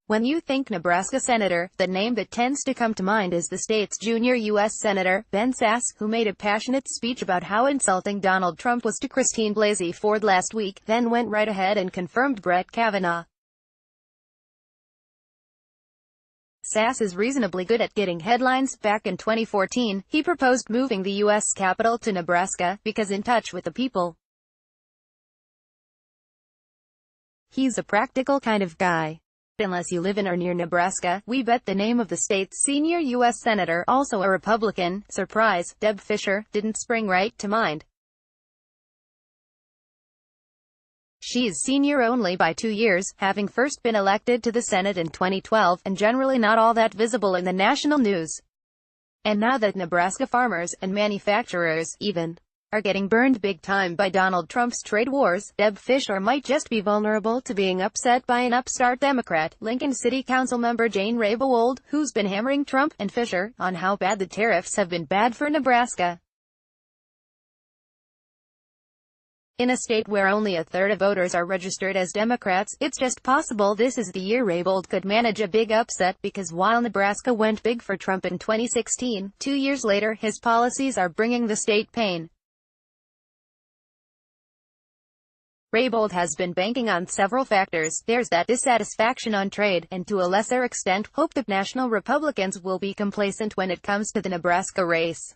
When you think Nebraska Senator, the name that tends to come to mind is the state's junior U.S. Senator, Ben Sasse, who made a passionate speech about how insulting Donald Trump was to Christine Blasey Ford last week, then went right ahead and confirmed Brett Kavanaugh. Sasse is reasonably good at getting headlines. Back in 2014, he proposed moving the U.S. capital to Nebraska, because in touch with the people. He's a practical kind of guy. Unless you live in or near Nebraska, we bet the name of the state's senior U.S. Senator, also a Republican, surprise, Deb Fischer, didn't spring right to mind. She is senior only by 2 years, having first been elected to the Senate in 2012, and generally not all that visible in the national news. And now that Nebraska farmers, and manufacturers, even, are getting burned big time by Donald Trump's trade wars, Deb Fischer might just be vulnerable to being upset by an upstart Democrat, Lincoln City Council member Jane Raybould, who's been hammering Trump and Fischer on how bad the tariffs have been bad for Nebraska. In a state where only a third of voters are registered as Democrats, it's just possible this is the year Raybould could manage a big upset, because while Nebraska went big for Trump in 2016, 2 years later his policies are bringing the state pain. Raybould has been banking on several factors. There's that dissatisfaction on trade, and to a lesser extent, hope that national Republicans will be complacent when it comes to the Nebraska race.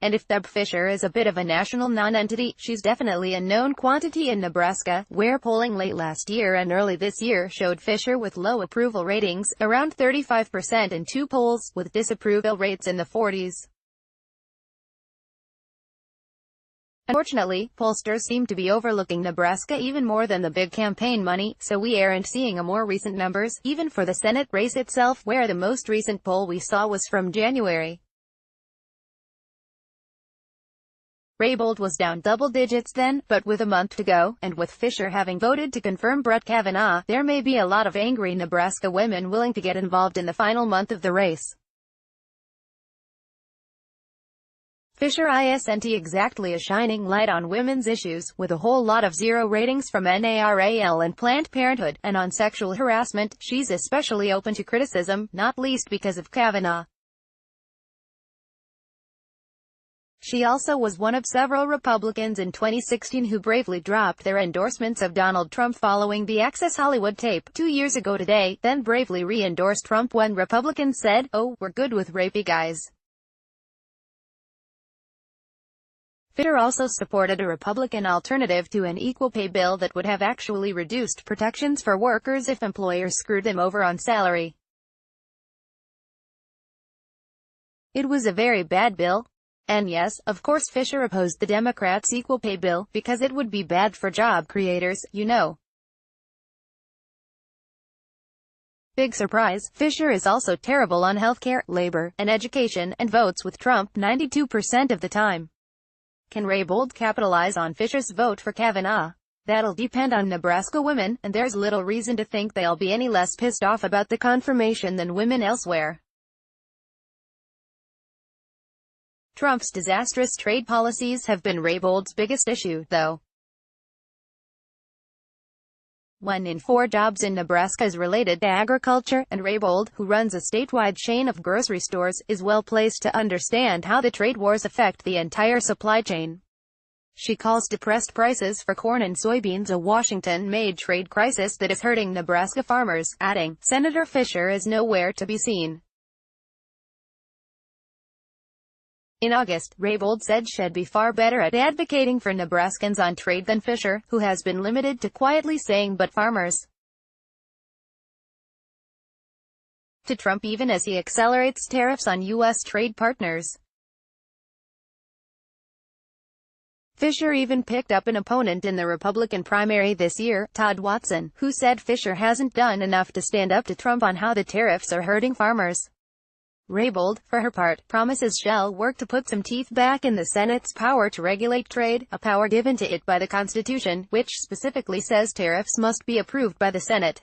And if Deb Fischer is a bit of a national non-entity, she's definitely a known quantity in Nebraska, where polling late last year and early this year showed Fischer with low approval ratings, around 35% in 2 polls, with disapproval rates in the 40s. Unfortunately, pollsters seem to be overlooking Nebraska even more than the big campaign money, so we aren't seeing a more recent numbers, even for the Senate race itself, where the most recent poll we saw was from January. Raybould was down double digits then, but with a month to go, and with Fischer having voted to confirm Brett Kavanaugh, there may be a lot of angry Nebraska women willing to get involved in the final month of the race. Fischer isn't exactly a shining light on women's issues, with a whole lot of 0 ratings from NARAL and Planned Parenthood, and on sexual harassment, she's especially open to criticism, not least because of Kavanaugh. She also was one of several Republicans in 2016 who bravely dropped their endorsements of Donald Trump following the Access Hollywood tape 2 years ago today, then bravely re-endorsed Trump when Republicans said, "Oh, we're good with rapey guys." Fischer also supported a Republican alternative to an equal pay bill that would have actually reduced protections for workers if employers screwed them over on salary. It was a very bad bill. And yes, of course Fischer opposed the Democrats' equal pay bill, because it would be bad for job creators, you know. Big surprise, Fischer is also terrible on healthcare, labor, and education, and votes with Trump 92% of the time. Can Raybould capitalize on Fischer's vote for Kavanaugh? That'll depend on Nebraska women, and there's little reason to think they'll be any less pissed off about the confirmation than women elsewhere. Trump's disastrous trade policies have been Raybould's biggest issue, though. 1 in 4 jobs in Nebraska is related to agriculture, and Raybould, who runs a statewide chain of grocery stores, is well placed to understand how the trade wars affect the entire supply chain. She calls depressed prices for corn and soybeans a Washington-made trade crisis that is hurting Nebraska farmers, adding, "Senator Fischer is nowhere to be seen." In August, Raybould said she'd be far better at advocating for Nebraskans on trade than Fischer, who has been limited to quietly saying "but farmers" to Trump even as he accelerates tariffs on U.S. trade partners. Fischer even picked up an opponent in the Republican primary this year, Todd Watson, who said Fischer hasn't done enough to stand up to Trump on how the tariffs are hurting farmers. Raybould, for her part, promises she'll work to put some teeth back in the Senate's power to regulate trade, a power given to it by the Constitution, which specifically says tariffs must be approved by the Senate.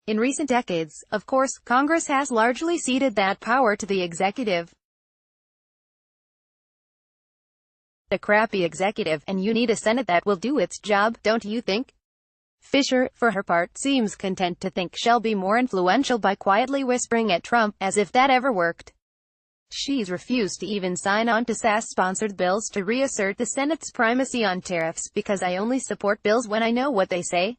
In recent decades, of course, Congress has largely ceded that power to the executive. A crappy executive, and you need a Senate that will do its job, don't you think? Fisher, for her part, seems content to think she'll be more influential by quietly whispering at Trump, as if that ever worked. She's refused to even sign on to Sasse-sponsored bills to reassert the Senate's primacy on tariffs, because I only support bills when I know what they say.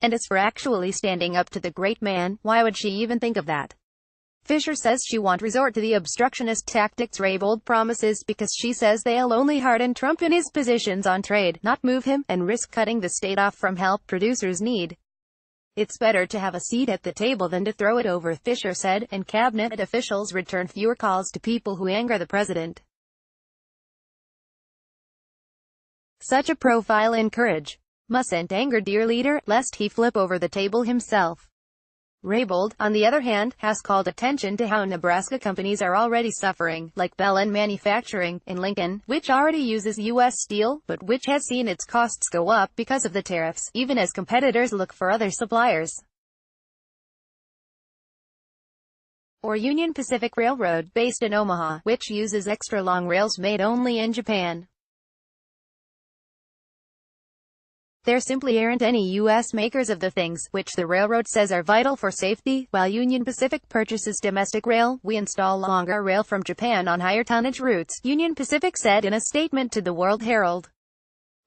And as for actually standing up to the great man, why would she even think of that? Fisher says she won't resort to the obstructionist tactics Raybould promises because she says they'll only harden Trump in his positions on trade, not move him, and risk cutting the state off from help producers need. It's better to have a seat at the table than to throw it over, Fisher said, and cabinet officials return fewer calls to people who anger the president. Such a profile mustn't anger dear leader, lest he flip over the table himself. Raybould, on the other hand, has called attention to how Nebraska companies are already suffering, like Bell Manufacturing, in Lincoln, which already uses U.S. steel, but which has seen its costs go up because of the tariffs, even as competitors look for other suppliers. Or Union Pacific Railroad, based in Omaha, which uses extra-long rails made only in Japan. There simply aren't any U.S. makers of the things, which the railroad says are vital for safety. While Union Pacific purchases domestic rail, we install longer rail from Japan on higher tonnage routes, Union Pacific said in a statement to the World Herald.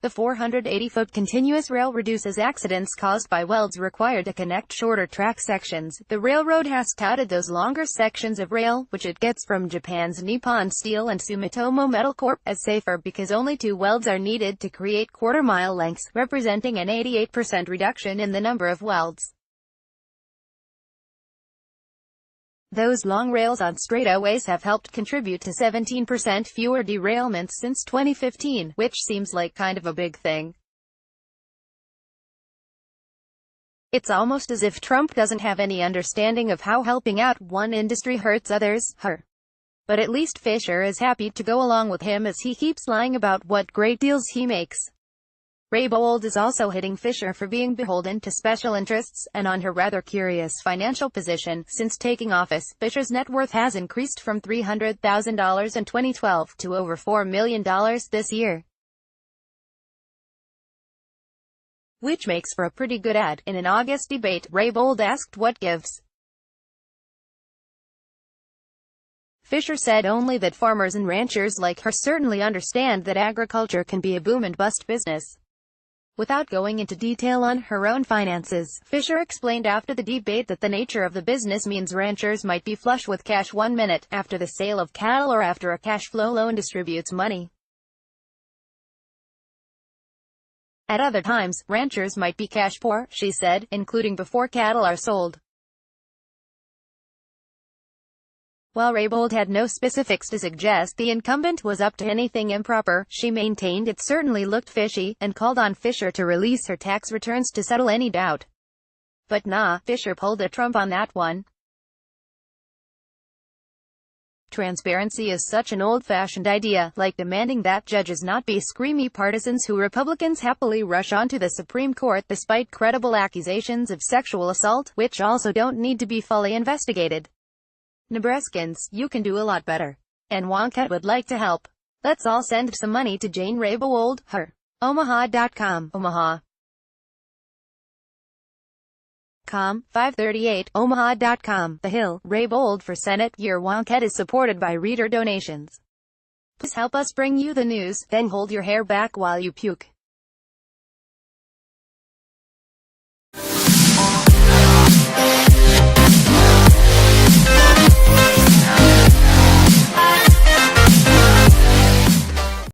The 480-foot continuous rail reduces accidents caused by welds required to connect shorter track sections. The railroad has touted those longer sections of rail, which it gets from Japan's Nippon Steel and Sumitomo Metal Corp., as safer because only 2 welds are needed to create quarter-mile lengths, representing an 88% reduction in the number of welds. Those long rails on straightaways have helped contribute to 17% fewer derailments since 2015, which seems like kind of a big thing. It's almost as if Trump doesn't have any understanding of how helping out one industry hurts others. But at least Fisher is happy to go along with him as he keeps lying about what great deals he makes. Raybould is also hitting Fisher for being beholden to special interests, and on her rather curious financial position. Since taking office, Fisher's net worth has increased from $300,000 in 2012 to over $4 million this year. Which makes for a pretty good ad. In an August debate, Raybould asked what gives. Fisher said only that farmers and ranchers like her certainly understand that agriculture can be a boom and bust business. Without going into detail on her own finances, Fisher explained after the debate that the nature of the business means ranchers might be flush with cash 1 minute after the sale of cattle or after a cash flow loan distributes money. At other times, ranchers might be cash poor, she said, including before cattle are sold. While Raybould had no specifics to suggest the incumbent was up to anything improper, she maintained it certainly looked fishy, and called on Fisher to release her tax returns to settle any doubt. But nah, Fisher pulled a Trump on that one. Transparency is such an old-fashioned idea, like demanding that judges not be screamy partisans who Republicans happily rush onto the Supreme Court despite credible accusations of sexual assault, which also don't need to be fully investigated. Nebraskans, you can do a lot better. And Wonka would like to help. Let's all send some money to Jane Raybould, her. Omaha.com, Omaha. 538, Omaha.com, The Hill, Raybould for Senate. Your Wonka is supported by reader donations. Please help us bring you the news, then hold your hair back while you puke.